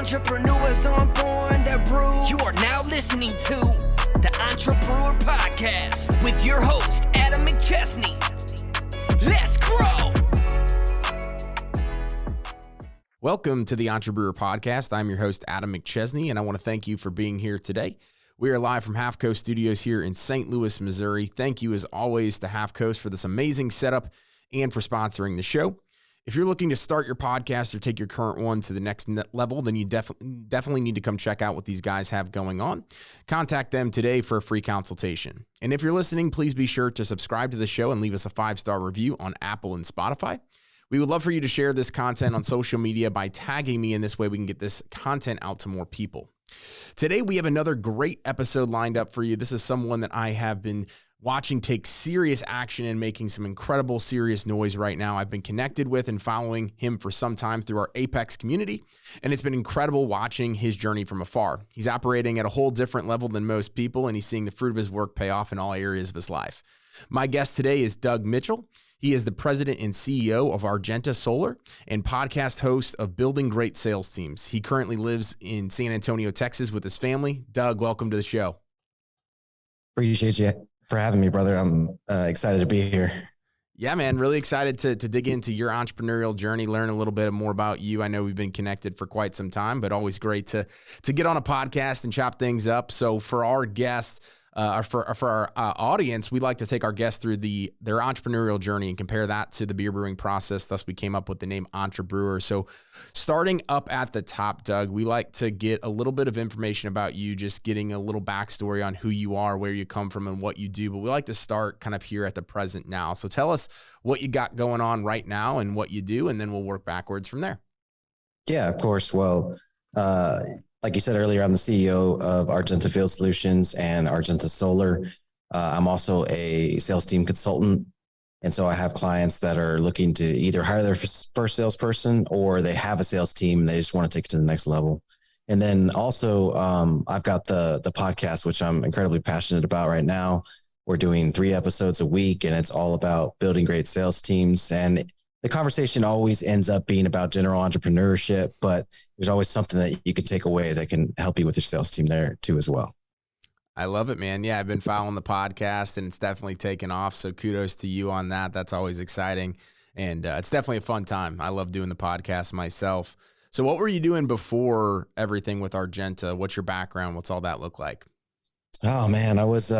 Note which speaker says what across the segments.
Speaker 1: Entrepreneurs aren't born, they're brewed. You are now listening to the Entrepreneur Podcast with your host, Adam McChesney. Let's grow!
Speaker 2: Welcome to the Entrepreneur Podcast. I'm your host, Adam McChesney, and I want to thank you for being here today. We are live from Half Coast Studios here in St. Louis, Missouri. Thank you, as always, to Half Coast for this amazing setup and for sponsoring the show. If you're looking to start your podcast or take your current one to the next level, then you definitely need to come check out what these guys have going on. Contact them today for a free consultation. And if you're listening, please be sure to subscribe to the show and leave us a 5-star review on Apple and Spotify. We would love for you to share this content on social media by tagging me, and this way we can get this content out to more people. Today, we have another great episode lined up for you. This is someone that I have been watching take serious action and making some incredible serious noise right now. I've been connected with and following him for some time through our Apex community, and it's been incredible watching his journey from afar. He's operating at a whole different level than most people, and he's seeing the fruit of his work pay off in all areas of his life. My guest today is Doug Mitchell. He is the president and CEO of Argenta Solar and podcast host of Building Great Sales Teams. He currently lives in San Antonio, Texas with his family. Doug, welcome to the show.
Speaker 3: Appreciate you for having me, brother. I'm excited to be here.
Speaker 2: Yeah, man, really excited to dig into your entrepreneurial journey, learn a little bit more about you. I know we've been connected for quite some time, but always great to get on a podcast and chop things up. So for our guests, for our audience, we like to take our guests through their entrepreneurial journey and compare that to the beer brewing process. Thus, we came up with the name Entrebrewer. So starting up at the top, Doug, we like to get a little bit of information about you, just getting a little backstory on who you are, where you come from, and what you do. But we like to start kind of here at the present now. So tell us what you got going on right now and what you do, and then we'll work backwards from there.
Speaker 3: Yeah, of course. Well, like you said earlier, I'm the CEO of Argenta Field Solutions and Argenta Solar. I'm also a sales team consultant. And so I have clients that are looking to either hire their first salesperson, or they have a sales team and they just want to take it to the next level. And then also I've got the podcast, which I'm incredibly passionate about right now. We're doing 3 episodes a week, and it's all about building great sales teams. And the conversation always ends up being about general entrepreneurship, but there's always something that you can take away that can help you with your sales team there too as well.
Speaker 2: I love it, man. Yeah, I've been following the podcast, and it's definitely taken off. So kudos to you on that. That's always exciting. And it's definitely a fun time. I love doing the podcast myself. So what were you doing before everything with Argenta? What's your background? What's all that look like?
Speaker 3: Oh man, I was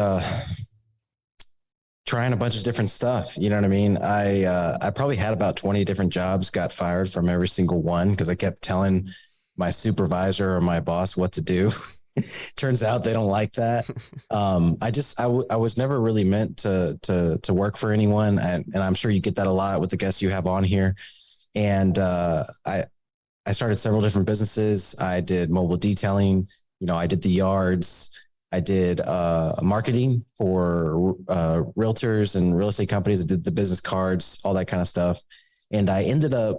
Speaker 3: trying a bunch of different stuff. You know what I mean? I probably had about 20 different jobs, got fired from every single one because I kept telling my supervisor or my boss what to do. Turns out they don't like that. I was never really meant to work for anyone. And I'm sure you get that a lot with the guests you have on here. And I started several different businesses. I did mobile detailing. I did the yards. I did marketing for realtors and real estate companies. I did the business cards, all that kind of stuff. And I ended up,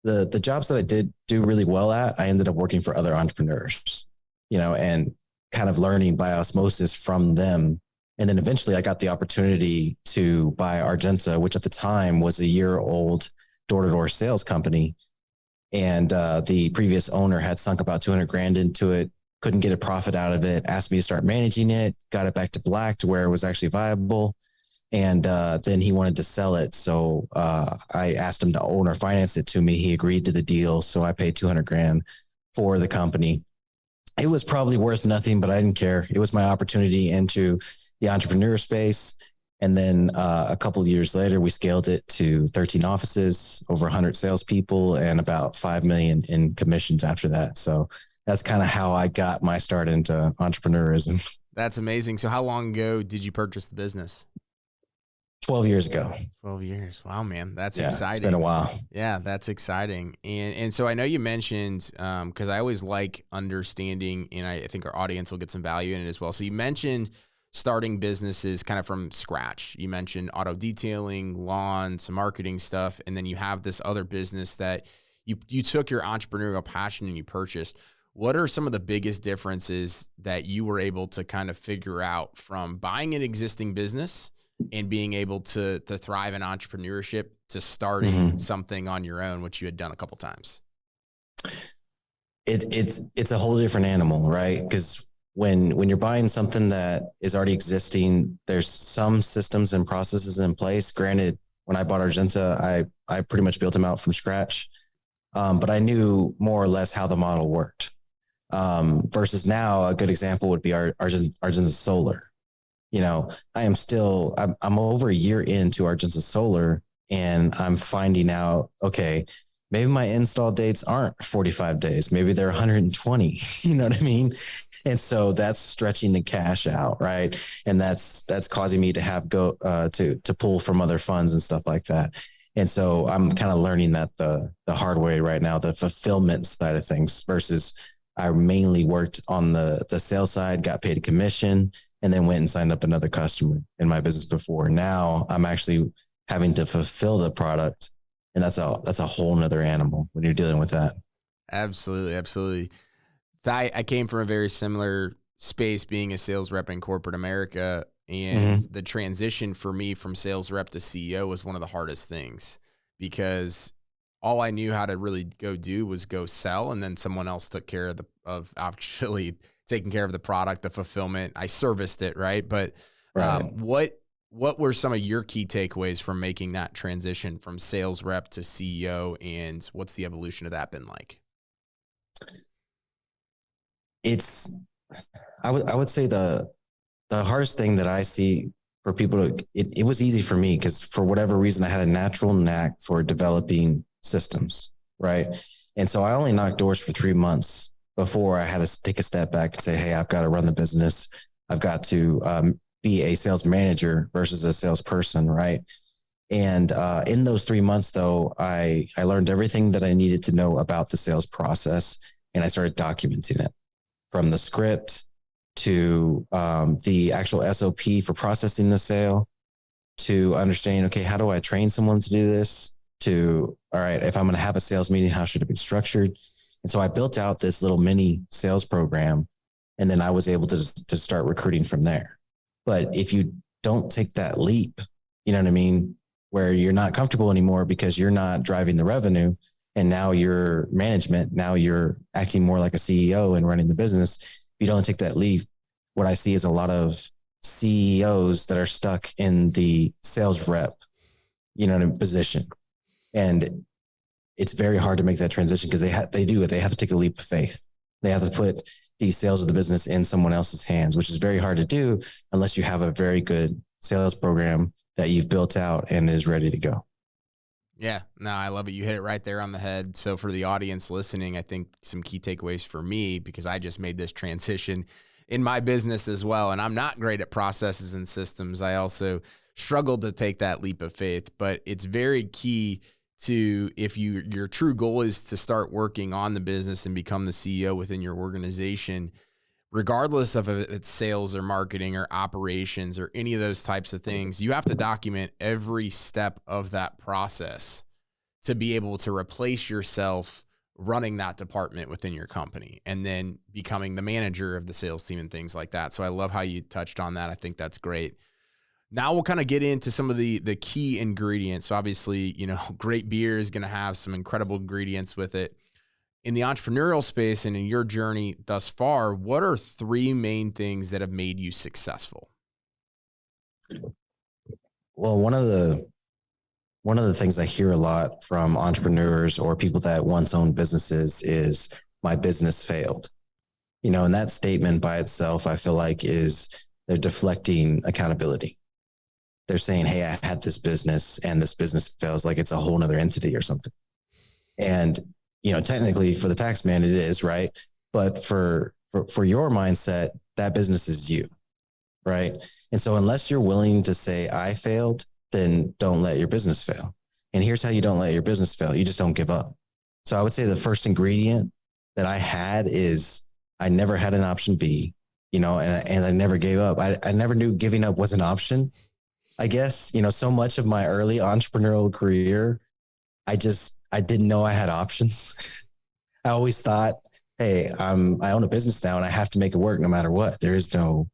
Speaker 3: the jobs that I did do really well at, I ended up working for other entrepreneurs, and kind of learning by osmosis from them. And then eventually I got the opportunity to buy Argenta, which at the time was a year-old door-to-door sales company. And the previous owner had sunk about $200,000 into it, couldn't get a profit out of it, asked me to start managing it, got it back to black to where it was actually viable. And then he wanted to sell it. So I asked him to own or finance it to me. He agreed to the deal. So I paid $200,000 for the company. It was probably worth nothing, but I didn't care. It was my opportunity into the entrepreneur space. And then a couple of years later, we scaled it to 13 offices, over 100 salespeople, and about $5 million in commissions after that. So that's kind of how I got my start into entrepreneurism.
Speaker 2: That's amazing. So how long ago did you purchase the business?
Speaker 3: 12 years ago.
Speaker 2: 12 years. Wow, man. That's exciting.
Speaker 3: It's been a while.
Speaker 2: Yeah, that's exciting. And so I know you mentioned, because I always like understanding, and I think our audience will get some value in it as well. So you mentioned starting businesses kind of from scratch. You mentioned auto detailing, lawn, some marketing stuff, and then you have this other business that you took your entrepreneurial passion and you purchased. What are some of the biggest differences that you were able to kind of figure out from buying an existing business and being able to thrive in entrepreneurship to starting something on your own, which you had done a couple times?
Speaker 3: it's a whole different animal, right? Because when you're buying something that is already existing, there's some systems and processes in place. Granted, when I bought Argenta, I pretty much built them out from scratch, but I knew more or less how the model worked. Versus now, a good example would be Argenta Solar. I'm over a year into Argenta Solar, and I'm finding out, okay, maybe my install dates aren't 45 days. Maybe they're 120. You know what I mean? And so that's stretching the cash out, right? And that's causing me to have to pull from other funds and stuff like that. And so I'm kind of learning that the hard way right now, the fulfillment side of things, versus I mainly worked on the sales side, got paid a commission, and then went and signed up another customer in my business before. Now I'm actually having to fulfill the product. And that's a whole nother animal when you're dealing with that.
Speaker 2: Absolutely. Absolutely. I came from a very similar space, being a sales rep in corporate America. And the transition for me from sales rep to CEO was one of the hardest things, because all I knew how to really go do was go sell. And then someone else took care of actually taking care of the product, the fulfillment. I serviced it. Right. But what were some of your key takeaways from making that transition from sales rep to CEO, and what's the evolution of that been like?
Speaker 3: I would say the hardest thing that I see for people it was easy for me, because for whatever reason, I had a natural knack for developing systems. Right. And so I only knocked doors for 3 months before I had to take a step back and say, hey, I've got to run the business. I've got to, be a sales manager versus a salesperson. Right. And in those 3 months, though, I learned everything that I needed to know about the sales process, and I started documenting it, from the script to the actual SOP for processing the sale, to understanding, okay, how do I train someone to do this, to, all right, if I'm going to have a sales meeting, how should it be structured? And so I built out this little mini sales program, and then I was able to start recruiting from there. But if you don't take that leap, you know what I mean, where you're not comfortable anymore because you're not driving the revenue, and now you're management, now you're acting more like a CEO and running the business. If you don't take that leap, what I see is a lot of CEOs that are stuck in the sales rep, position. And it's very hard to make that transition, because they have to take a leap of faith. They have to put the sales of the business in someone else's hands, which is very hard to do unless you have a very good sales program that you've built out and is ready to go.
Speaker 2: Yeah, no, I love it. You hit it right there on the head. So for the audience listening, I think some key takeaways for me, because I just made this transition in my business as well, and I'm not great at processes and systems. I also struggled to take that leap of faith, but it's very key to, if your true goal is to start working on the business and become the CEO within your organization, regardless of if it's sales or marketing or operations or any of those types of things, you have to document every step of that process to be able to replace yourself running that department within your company, and then becoming the manager of the sales team and things like that. So I love how you touched on that. I think that's great. Now we'll kind of get into some of the key ingredients. So obviously, great beer is going to have some incredible ingredients with it. In the entrepreneurial space and in your journey thus far, what are 3 main things that have made you successful?
Speaker 3: Well, one of the things I hear a lot from entrepreneurs or people that once owned businesses is, my business failed. And that statement by itself, I feel like, they're deflecting accountability. They're saying, hey, I had this business and this business fails, like it's a whole nother entity or something. And, technically for the tax man, it is, right? But for your mindset, that business is you, right? And so unless you're willing to say I failed, then don't let your business fail. And here's how you don't let your business fail. You just don't give up. So I would say the first ingredient that I had is, I never had an option B, and I never gave up. I never knew giving up was an option. I guess, so much of my early entrepreneurial career, I didn't know I had options. I always thought, hey, I own a business now and I have to make it work no matter what. There is no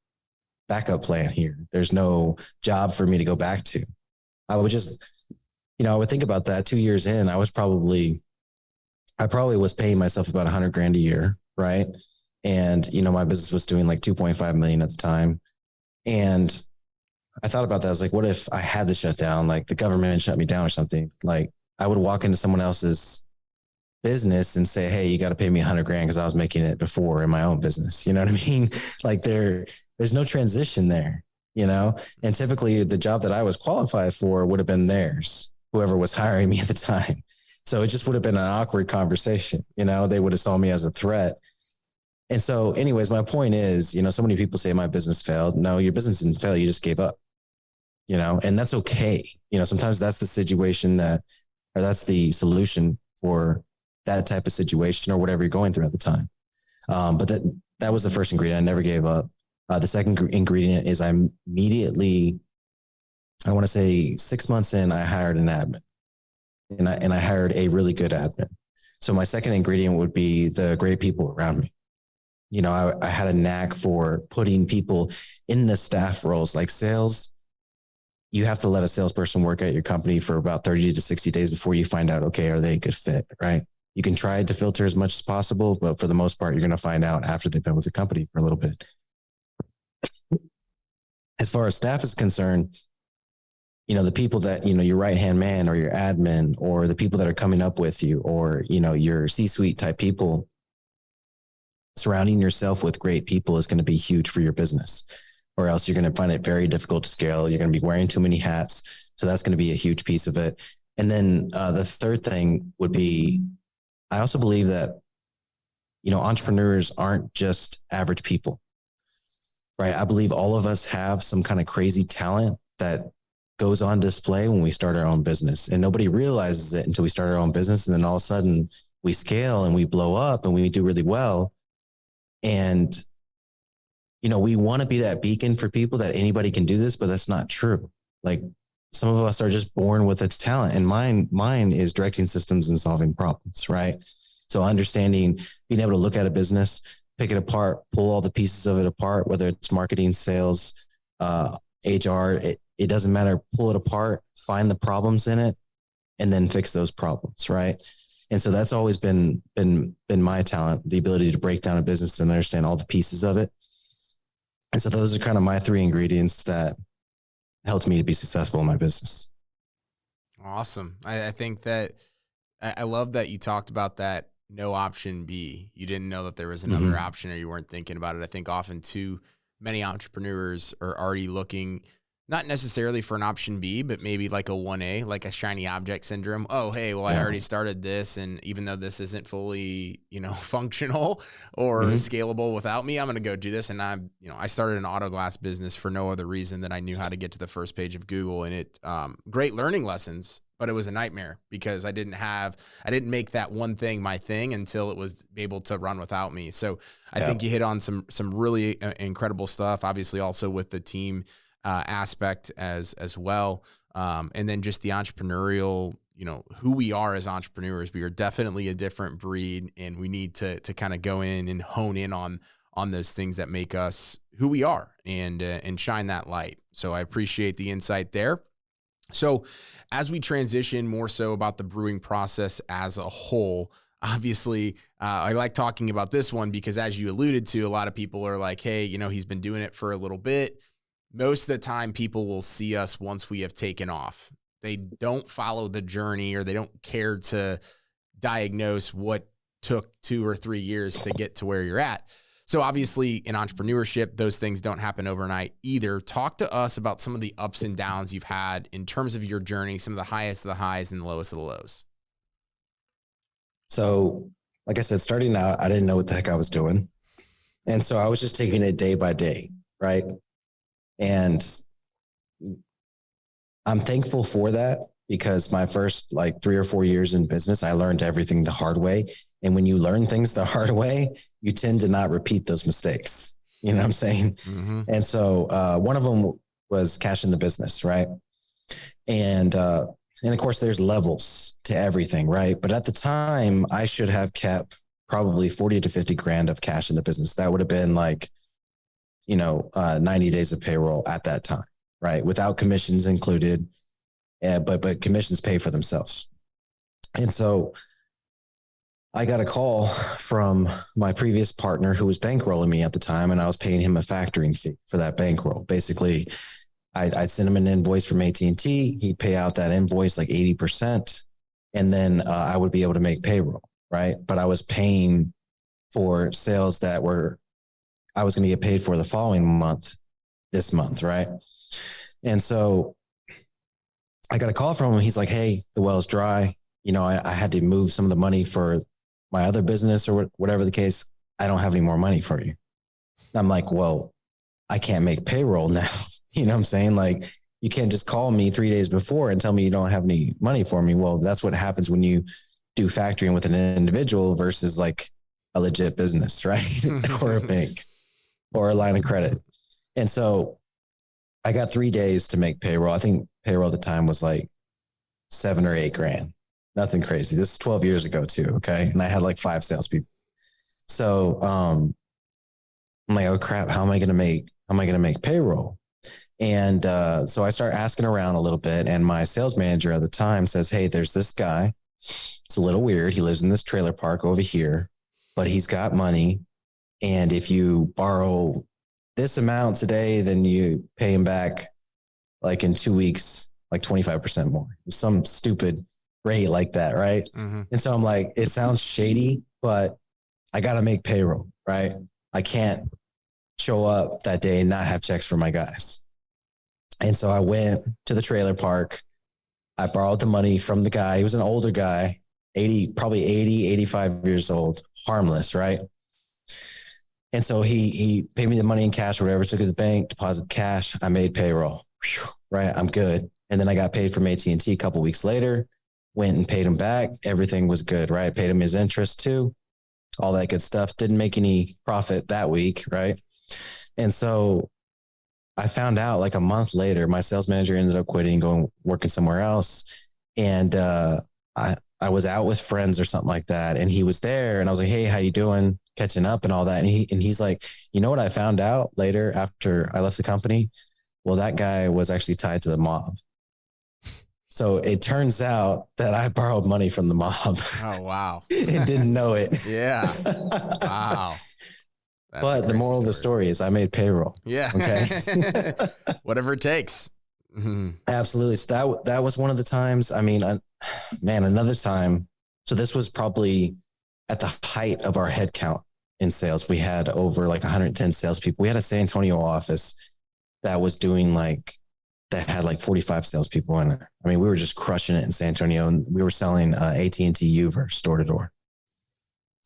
Speaker 3: backup plan here. There's no job for me to go back to. I would just, I would think about that 2 years in. I was probably I probably was paying myself about 100 grand a year. Right. And, my business was doing like 2.5 million at the time. And I thought about that. I was like, what if I had to shut down, like the government shut me down or something? Like I would walk into someone else's business and say, hey, you got to pay me 100 grand because I was making it before in my own business. You know what I mean? Like there's no transition there, and typically the job that I was qualified for would have been theirs, whoever was hiring me at the time. So it just would have been an awkward conversation. They would have saw me as a threat. And so anyways, my point is, so many people say my business failed. No, your business didn't fail. You just gave up, and that's okay. Sometimes that's the situation or that's the solution for that type of situation or whatever you're going through at the time. But that was the first ingredient. I never gave up. The second ingredient is I want to say 6 months in, I hired an admin and I hired a really good admin. So my second ingredient would be the great people around me. I had a knack for putting people in the staff roles, like sales. You have to let a salesperson work at your company for about 30 to 60 days before you find out, okay, are they a good fit, right? You can try to filter as much as possible, but for the most part, you're going to find out after they've been with the company for a little bit. As far as staff is concerned, the people that, your right-hand man or your admin or the people that are coming up with you or, your C-suite type people, surrounding yourself with great people is going to be huge for your business, or else you're going to find it very difficult to scale. You're going to be wearing too many hats. So that's going to be a huge piece of it. And then the third thing would be, I also believe that, entrepreneurs aren't just average people, right? I believe all of us have some kind of crazy talent that goes on display when we start our own business, and nobody realizes it until we start our own business. And then all of a sudden we scale and we blow up and we do really well. And, we want to be that beacon for people that anybody can do this, but that's not true. Like some of us are just born with a talent, and mine is directing systems and solving problems, right? So understanding, being able to look at a business, pick it apart, pull all the pieces of it apart, whether it's marketing, sales, HR, it doesn't matter. Pull it apart, find the problems in it, and then fix those problems, right? And so that's always been my talent, the ability to break down a business and understand all the pieces of it. And so those are kind of my three ingredients that helped me to be successful in my business.
Speaker 2: Awesome. I think that I love that you talked about that no option B. You didn't know that there was another option, or you weren't thinking about it. I think often too many entrepreneurs are already looking not necessarily for an option B, but maybe like a 1A, like a shiny object syndrome. Oh, hey, well, I already started this. And even though this isn't fully, functional or scalable without me, I'm going to go do this. And I started an auto glass business for no other reason than I knew how to get to the first page of Google, and it, great learning lessons, but it was a nightmare because I didn't make that one thing my thing until it was able to run without me. So I think you hit on some really incredible stuff, obviously also with the team aspect as well. And then just the entrepreneurial, who we are as entrepreneurs. We are definitely a different breed, and we need to kind of go in and hone in on those things that make us who we are and shine that light. So I appreciate the insight there. So as we transition more so about the brewing process as a whole, obviously, I like talking about this one because, as you alluded to, a lot of people are like, hey, he's been doing it for a little bit. Most of the time, people will see us once we have taken off. They don't follow the journey, or they don't care to diagnose what took 2 or 3 years to get to where you're at. So obviously, in entrepreneurship, those things don't happen overnight either. Talk to us about some of the ups and downs you've had in terms of your journey, some of the highest of the highs and the lowest of the lows.
Speaker 3: So, like I said, starting out, I didn't know what the heck I was doing. And so I was just taking it day by day, right? And I'm thankful for that, because my first 3 or 4 years in business, I learned everything the hard way. And when you learn things the hard way, you tend to not repeat those mistakes. You know what I'm saying? And so one of them was cash in the business, right? And of course, there's levels to everything, right? But at the time, I should have kept probably 40 to 50 grand of cash in the business. That would have been 90 days of payroll at that time, right? Without commissions included, but commissions pay for themselves. And so I got a call from my previous partner who was bankrolling me at the time, and I was paying him a factoring fee for that bankroll. Basically, I'd send him an invoice from AT&T. He'd pay out that invoice like 80%, and then I would be able to make payroll, right? But I was paying for sales that I was going to get paid for the following month, this month, right? And so I got a call from him. He's like, hey, the well's dry. I had to move some of the money for my other business or whatever the case. I don't have any more money for you. And I'm like, well, I can't make payroll now. You know what I'm saying? Like, you can't just call me 3 days before and tell me you don't have any money for me. Well, that's what happens when you do factoring with an individual versus like a legit business, right? Or a bank or a line of credit. And so I got 3 days to make payroll. I think payroll at the time was like $7 or $8 grand. Nothing crazy. This is 12 years ago too. Okay. And I had like 5 salespeople. So, I'm like, oh crap, how am I going to make payroll? And, so I start asking around a little bit, and my sales manager at the time says, hey, there's this guy. It's a little weird. He lives in this trailer park over here, but he's got money. And if you borrow this amount today, then you pay him back like in 2 weeks, like 25% more, some stupid rate like that. Right. Mm-hmm. And so I'm like, it sounds shady, but I got to make payroll, right? I can't show up that day and not have checks for my guys. And so I went to the trailer park. I borrowed the money from the guy. He was an older guy, probably 80, 85 years old, harmless. Right. And so he paid me the money in cash or whatever, took it to the bank, deposit cash. I made payroll. Whew, right. I'm good. And then I got paid from AT&T a couple of weeks later, went and paid him back. Everything was good. Right. Paid him his interest too. All that good stuff. Didn't make any profit that week. Right. And so I found out like a month later, my sales manager ended up quitting, going working somewhere else. And I was out with friends or something like that. And he was there and I was like, hey, how you doing? Catching up and all that. And he's like, you know what I found out later after I left the company? Well, that guy was actually tied to the mob. So it turns out that I borrowed money from the mob.
Speaker 2: Oh, wow.
Speaker 3: And didn't know it.
Speaker 2: Yeah. Wow.
Speaker 3: But the moral of the story is I made payroll.
Speaker 2: Yeah.
Speaker 3: Okay.
Speaker 2: Whatever it takes. Mm-hmm.
Speaker 3: Absolutely. So that was one of the times. I mean, man, another time. So this was probably at the height of our headcount in sales. We had over like 110 salespeople. We had a San Antonio office that had like 45 salespeople in it. I mean, we were just crushing it in San Antonio, and we were selling AT&T Uverse door to door.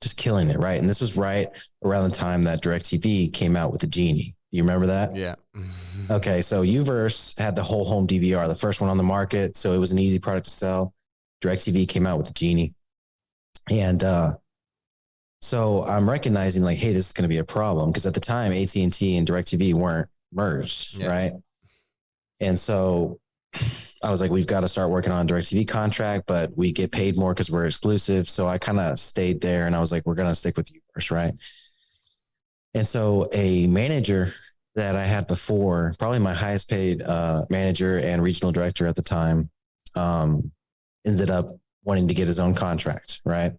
Speaker 3: Just killing it, right? And this was right around the time that DirecTV came out with the Genie. You remember that?
Speaker 2: Yeah.
Speaker 3: Okay, so Uverse had the whole home DVR, the first one on the market, so it was an easy product to sell. DirecTV came out with the Genie. And so I'm recognizing like, hey, this is going to be a problem, because at the time, AT&T and DirecTV weren't merged, right? And so I was like, we've got to start working on a DirecTV contract, but we get paid more because we're exclusive. So I kind of stayed there, and I was like, we're going to stick with you first, right? And so a manager that I had before, probably my highest paid manager and regional director at the time, ended up wanting to get his own contract, right?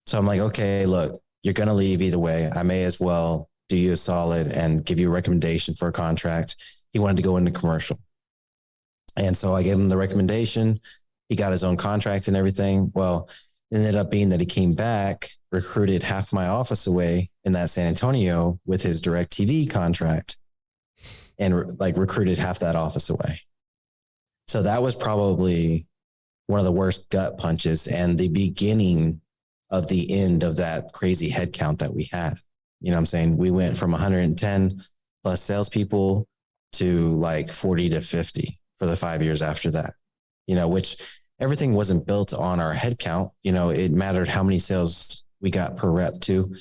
Speaker 3: So I'm like, okay, look, you're going to leave either way. I may as well do you a solid and give you a recommendation for a contract. He wanted to go into commercial. And so I gave him the recommendation. He got his own contract and everything. Well, it ended up being that he came back, recruited half my office away in that San Antonio with his DirecTV contract, and recruited half that office away. So that was probably one of the worst gut punches and the beginning of the end of that crazy headcount that we had. You know what I'm saying? We went from 110 plus salespeople to like 40 to 50 for the 5 years after that, which everything wasn't built on our headcount. It mattered how many sales we got per rep too.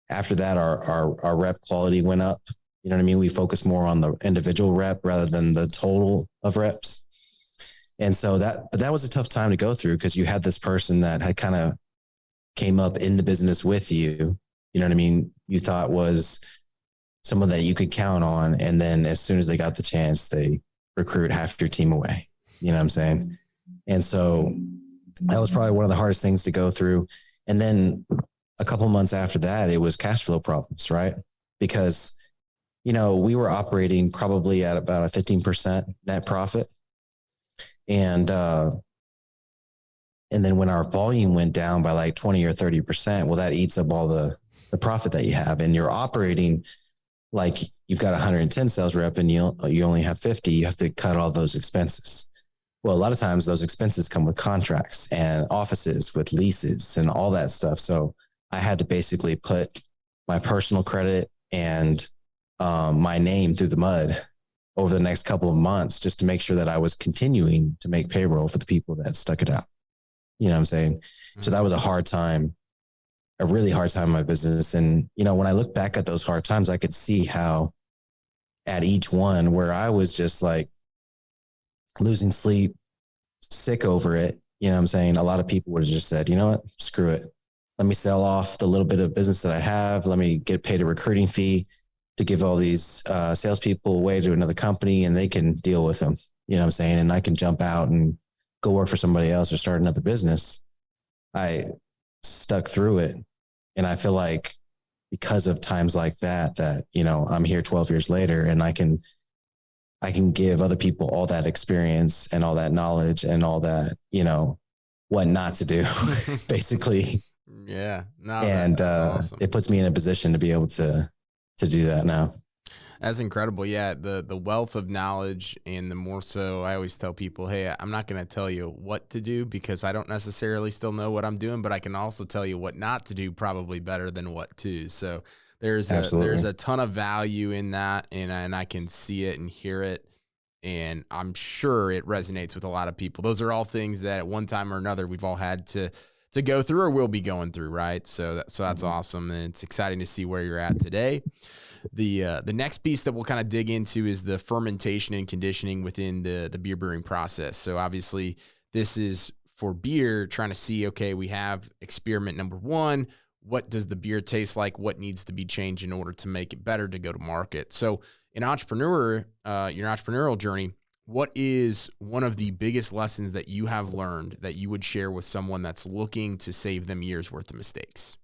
Speaker 3: After that, our rep quality went up. You know what I mean? We focused more on the individual rep rather than the total of reps. And so that was a tough time to go through, because you had this person that had kind of came up in the business with you. You know what I mean? You thought was someone that you could count on. And then as soon as they got the chance, they recruit half your team away. You know what I'm saying? And so that was probably one of the hardest things to go through. And then a couple months after that, it was cash flow problems, right? Because, we were operating probably at about a 15% net profit. And then when our volume went down by like 20 or 30%, well, that eats up all the profit that you have. And you're operating like you've got 110 sales rep and you only have 50, you have to cut all those expenses. Well, a lot of times those expenses come with contracts and offices with leases and all that stuff. So I had to basically put my personal credit and my name through the mud over the next couple of months just to make sure that I was continuing to make payroll for the people that stuck it out. You know what I'm saying? Mm-hmm. So that was a really hard time in my business. And, when I look back at those hard times, I could see how at each one where I was just like losing sleep, sick over it, you know what I'm saying? A lot of people would have just said, you know what, screw it. Let me sell off the little bit of business that I have. Let me get paid a recruiting fee to give all these salespeople away to another company and they can deal with them. You know what I'm saying? And I can jump out and go work for somebody else or start another business. I stuck through it. And I feel like because of times like that, I'm here 12 years later and I can give other people all that experience and all that knowledge and all that, what not to do, basically.
Speaker 2: Yeah. No,
Speaker 3: and
Speaker 2: that's awesome.
Speaker 3: It puts me in a position to be able to do that now.
Speaker 2: That's incredible. Yeah. The wealth of knowledge, and the more so I always tell people, hey, I'm not going to tell you what to do because I don't necessarily still know what I'm doing, but I can also tell you what not to do probably better than what to. So there's a ton of value in that, and I can see it and hear it. And I'm sure it resonates with a lot of people. Those are all things that at one time or another, we've all had to go through or will be going through. Right. So that's awesome. And it's exciting to see where you're at today. The next piece that we'll kind of dig into is the fermentation and conditioning within the beer brewing process. So obviously this is for beer, trying to see, okay, we have experiment number one. What does the beer taste like? What needs to be changed in order to make it better to go to market? So your entrepreneurial journey, what is one of the biggest lessons that you have learned that you would share with someone that's looking to save them years worth of mistakes?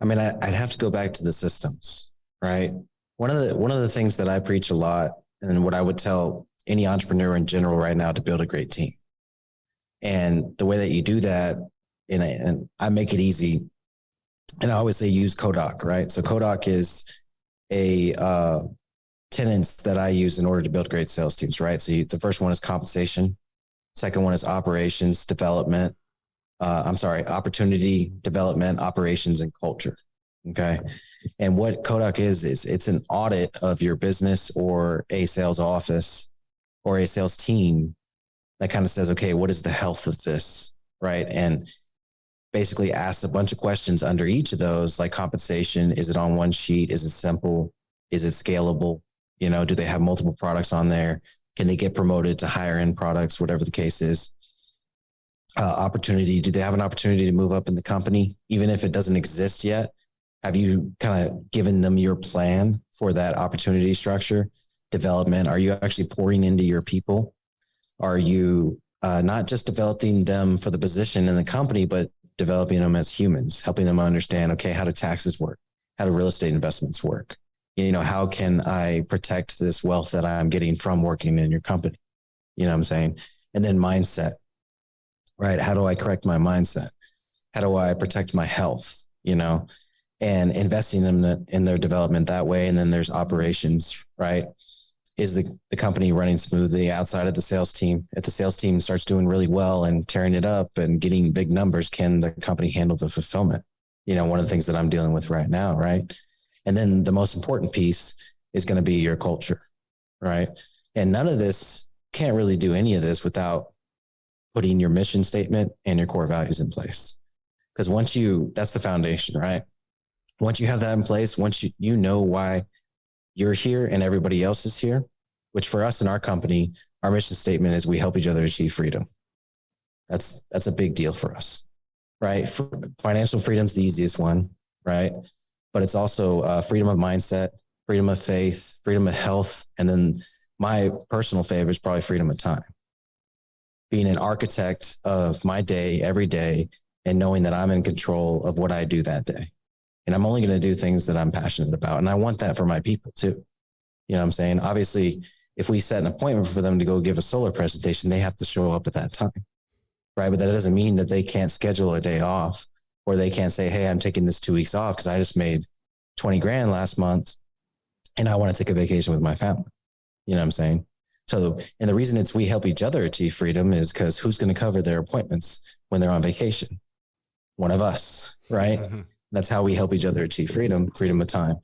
Speaker 3: I mean, I'd have to go back to the systems, right? One of the things that I preach a lot, and what I would tell any entrepreneur in general right now, to build a great team. And the way that you do that, and I make it easy, and I always say use Kodak, right? So Kodak is a tenets that I use in order to build great sales teams, right? So the first one is compensation. Second one is operations, development. Opportunity, development, operations, and culture. Okay. And what Kodak is it's an audit of your business or a sales office or a sales team that kind of says, okay, what is the health of this? Right. And basically asks a bunch of questions under each of those, like compensation. Is it on one sheet? Is it simple? Is it scalable? Do they have multiple products on there? Can they get promoted to higher end products, whatever the case is? Opportunity. Do they have an opportunity to move up in the company, even if it doesn't exist yet? Have you kind of given them your plan for that opportunity structure? Development. Are you actually pouring into your people? Are you not just developing them for the position in the company, but developing them as humans, helping them understand, okay, how do taxes work? How do real estate investments work? How can I protect this wealth that I'm getting from working in your company? You know what I'm saying? And then mindset. Right? How do I correct my mindset? How do I protect my health? And investing them in their development that way. And then there's operations, right? Is the company running smoothly outside of the sales team? If the sales team starts doing really well and tearing it up and getting big numbers, can the company handle the fulfillment? One of the things that I'm dealing with right now, right? And then the most important piece is going to be your culture, right? And none of this, can't really do any of this without putting your mission statement and your core values in place. Because that's the foundation, right? Once you have that in place, once you know why you're here and everybody else is here, which for us in our company, our mission statement is we help each other achieve freedom. That's a big deal for us, right? Financial freedom is the easiest one, right? But it's also freedom of mindset, freedom of faith, freedom of health. And then my personal favorite is probably freedom of time. being an architect of my day every day and knowing that I'm in control of what I do that day. And I'm only going to do things that I'm passionate about. And I want that for my people too. You know what I'm saying? Obviously, if we set an appointment for them to go give a solar presentation, they have to show up at that time, right? But that doesn't mean that they can't schedule a day off, or they can't say, hey, I'm taking this 2 weeks off because I just made 20 grand last month and I want to take a vacation with my family. You know what I'm saying? So, and the reason we help each other achieve freedom is because who's going to cover their appointments when they're on vacation? One of us, right? Mm-hmm. That's how we help each other achieve freedom of time.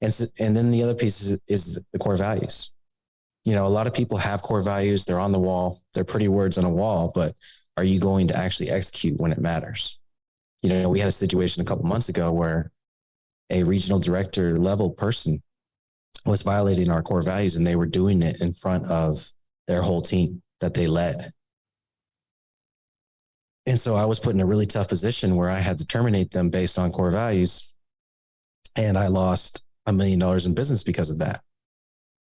Speaker 3: And then the other piece is the core values. You know, a lot of people have core values. They're on the wall. They're pretty words on a wall, but are you going to actually execute when it matters? You know, we had a situation a couple months ago where a regional director level person was violating our core values, and they were doing it in front of their whole team that they led. And so I was put in a really tough position where I had to terminate them based on core values. And I lost $1 million in business because of that.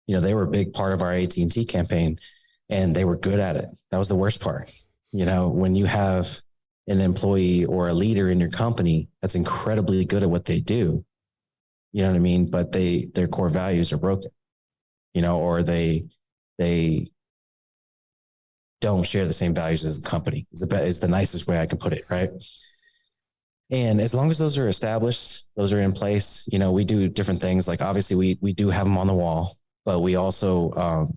Speaker 3: You know, they were a big part of our AT&T campaign, and they were good at it. That was the worst part. You know, when you have an employee or a leader in your company that's incredibly good at what they do, you know what I mean? But their core values are broken, you know, or they don't share the same values as the company is the nicest way I can put it. Right. And as long as those are established, those are in place, you know, we do different things. Like obviously we do have them on the wall, but we also,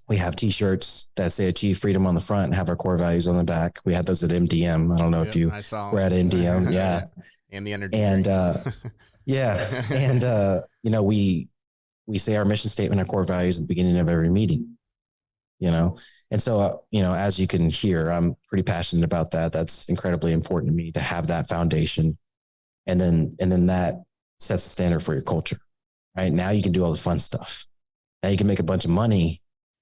Speaker 3: we have t-shirts that say achieve freedom on the front and have our core values on the back. We had those at MDM. I don't know if you were at MDM. Yeah.
Speaker 2: And the energy.
Speaker 3: And, yeah. And, you know, we say our mission statement, our core values at the beginning of every meeting, you know? And so, you know, as you can hear, I'm pretty passionate about that. That's incredibly important to me to have that foundation. And then that sets the standard for your culture, right? Now you can do all the fun stuff. Now you can make a bunch of money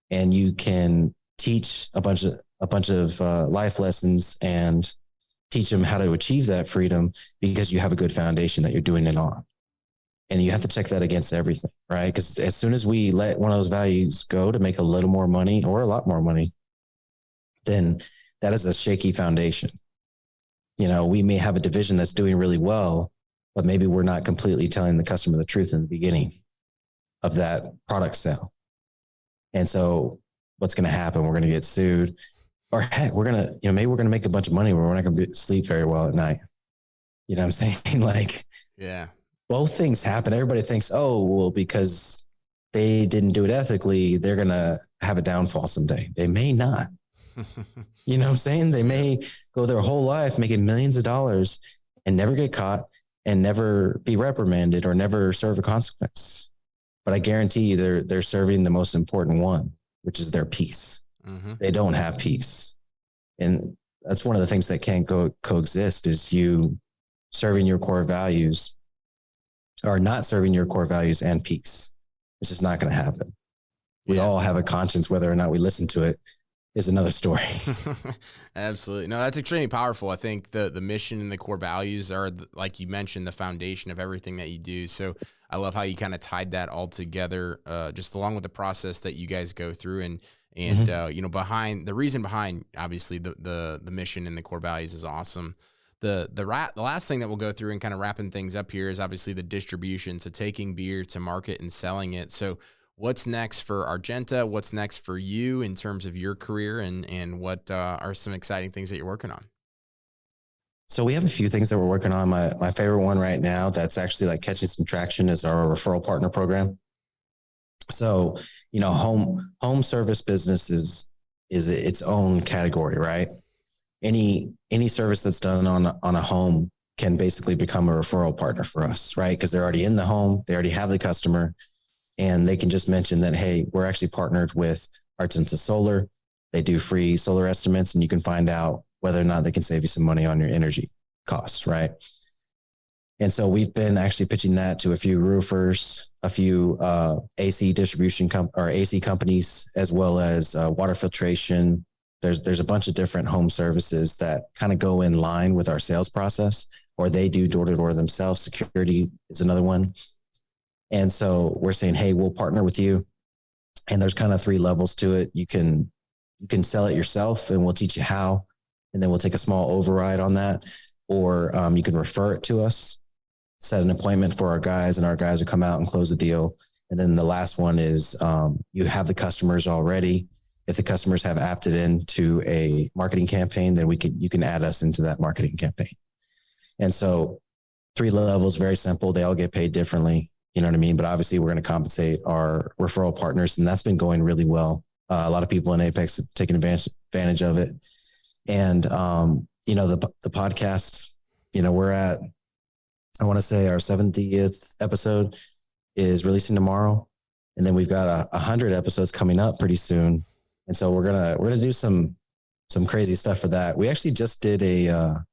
Speaker 3: and you can teach a bunch of life lessons and teach them how to achieve that freedom because you have a good foundation that you're doing it on. And you have to check that against everything, right? Because as soon as we let one of those values go to make a little more money or a lot more money, then that is a shaky foundation. You know, we may have a division that's doing really well, but maybe we're not completely telling the customer the truth in the beginning of that product sale. And so what's going to happen? We're going to get sued, or heck, we're going to, you know, maybe we're going to make a bunch of money, but we're not going to sleep very well at night. You know what I'm saying? Like,
Speaker 2: yeah.
Speaker 3: Both things happen. Everybody thinks, oh, well, because they didn't do it ethically, they're going to have a downfall someday. They may not. You know what I'm saying? They may go their whole life making millions of dollars and never get caught and never be reprimanded or never serve a consequence. But I guarantee you they're serving the most important one, which is their peace. Mm-hmm. They don't have peace. And that's one of the things that can't coexist is you serving your core values or not serving your core values and peace. It's just not going to happen. We all have a conscience, whether or not we listen to it is another story.
Speaker 2: Absolutely. No, that's extremely powerful. I think the mission and the core values are, like you mentioned, the foundation of everything that you do. So I love how you kind of tied that all together, just along with the process that you guys go through and mm-hmm. You know, behind the reason behind obviously the mission and the core values is awesome. The last thing that we'll go through and kind of wrapping things up here is obviously the distribution. So taking beer to market and selling it. So what's next for Argenta? What's next for you in terms of your career and what are some exciting things that you're working on?
Speaker 3: So we have a few things that we're working on. My favorite one right now that's actually like catching some traction is our referral partner program. So, you know, home service business is its own category, right? Any service that's done on a home can basically become a referral partner for us, right? Because they're already in the home, they already have the customer, and they can just mention that, hey, we're actually partnered with Argenta Solar. They do free solar estimates, and you can find out whether or not they can save you some money on your energy costs, right? And so we've been actually pitching that to a few roofers, a few AC distribution AC companies, as well as water filtration. There's a bunch of different home services that kind of go in line with our sales process, or they do door-to-door themselves. Security is another one. And so we're saying, hey, we'll partner with you. And there's kind of 3 levels to it. You can you can sell it yourself and we'll teach you how, and then we'll take a small override on that. Or you can refer it to us, set an appointment for our guys, and our guys will come out and close the deal. And then the last one is you have the customers already. If the customers have opted into a marketing campaign, then you can add us into that marketing campaign. And so 3 levels, very simple. They all get paid differently. You know what I mean? But obviously we're going to compensate our referral partners, and that's been going really well. A lot of people in Apex have taken advantage of it. And, the podcast, we're at, I want to say our 70th episode is releasing tomorrow. And then we've got 100 episodes coming up pretty soon. And so we're going to do some crazy stuff for that. We actually just did a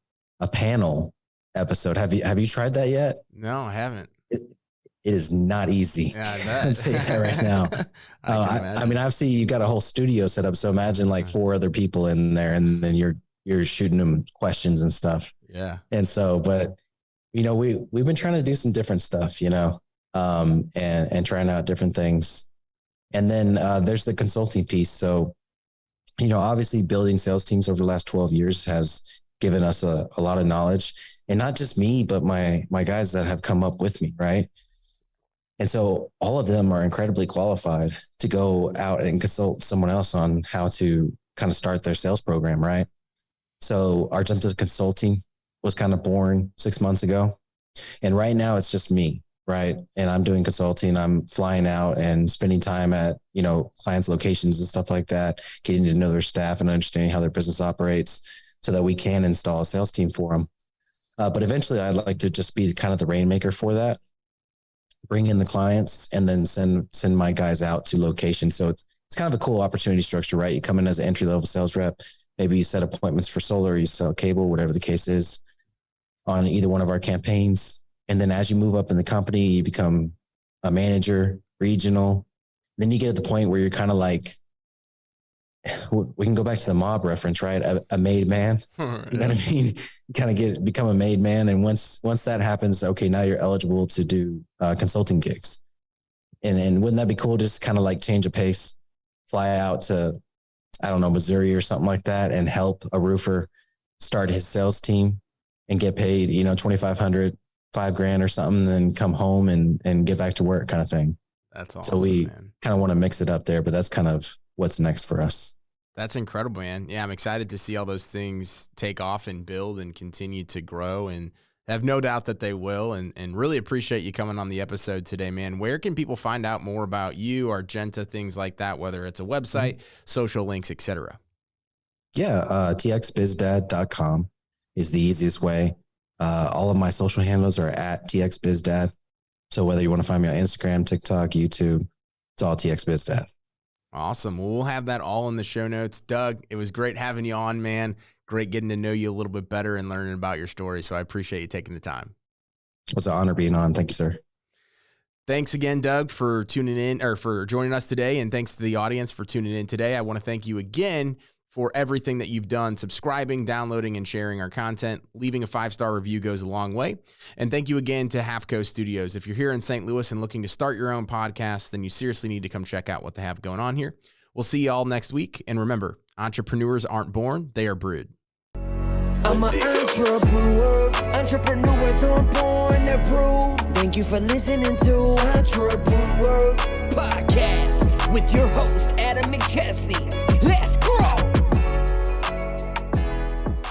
Speaker 3: panel episode. Have you tried that yet?
Speaker 2: No, I haven't.
Speaker 3: It is not easy.
Speaker 2: Yeah, I bet.
Speaker 3: I'll tell you that right now. I mean, obviously you got a whole studio set up. So imagine like 4 other people in there, and then you're shooting them questions and stuff.
Speaker 2: Yeah.
Speaker 3: And so, but we've been trying to do some different stuff, and trying out different things. And then there's the consulting piece. So, obviously building sales teams over the last 12 years has given us a lot of knowledge, and not just me, but my guys that have come up with me. Right. And so all of them are incredibly qualified to go out and consult someone else on how to kind of start their sales program. Right. So Argenta Consulting was kind of born 6 months ago. And right now it's just me. Right. And I'm doing consulting. I'm flying out and spending time at, clients' locations and stuff like that, getting to know their staff and understanding how their business operates so that we can install a sales team for them. But eventually I'd like to just be kind of the rainmaker for that, bring in the clients, and then send my guys out to locations. So it's kind of a cool opportunity structure, right? You come in as an entry-level sales rep. Maybe you set appointments for solar, you sell cable, whatever the case is, on either one of our campaigns. And then as you move up in the company, you become a manager, regional. Then you get at the point where you're kind of like, we can go back to the mob reference, right? A made man. You know what I mean? You kind of become a made man. And once that happens, okay, now you're eligible to do consulting gigs. And wouldn't that be cool? Just kind of like change of pace, fly out to, I don't know, Missouri or something like that, and help a roofer start his sales team and get paid, $2,500, $5,000 or something, then come home and get back to work kind of thing.
Speaker 2: That's awesome.
Speaker 3: So we kind of want to mix it up there, but that's kind of what's next for us.
Speaker 2: That's incredible, man. Yeah, I'm excited to see all those things take off and build and continue to grow, and have no doubt that they will, and really appreciate you coming on the episode today, man. Where can people find out more about you, Argenta, things like that, whether it's a website, social links, etc.?
Speaker 3: Yeah, txbizdad.com is the easiest way. All of my social handles are at txbizdad. So whether you want to find me on Instagram, TikTok, YouTube, it's all txbizdad.
Speaker 2: Awesome. Well, we'll have that all in the show notes. Doug, it was great having you on, man. Great getting to know you a little bit better and learning about your story. So I appreciate you taking the time.
Speaker 3: It was an honor being on. Thank you, sir.
Speaker 2: Thanks again, Doug, for tuning in, or for joining us today. And thanks to the audience for tuning in today. I want to thank you again for everything that you've done, subscribing, downloading, and sharing our content. Leaving a 5-star review goes a long way. And thank you again to Half Coast Studios. If you're here in St. Louis and looking to start your own podcast, then you seriously need to come check out what they have going on here. We'll see you all next week. And remember, entrepreneurs aren't born, they are brewed.
Speaker 1: I'm an entrepreneur. Entrepreneurs aren't born, they're brewed. Thank you for listening to Entrepreneur Podcast with your host, Adam McChesney. Let's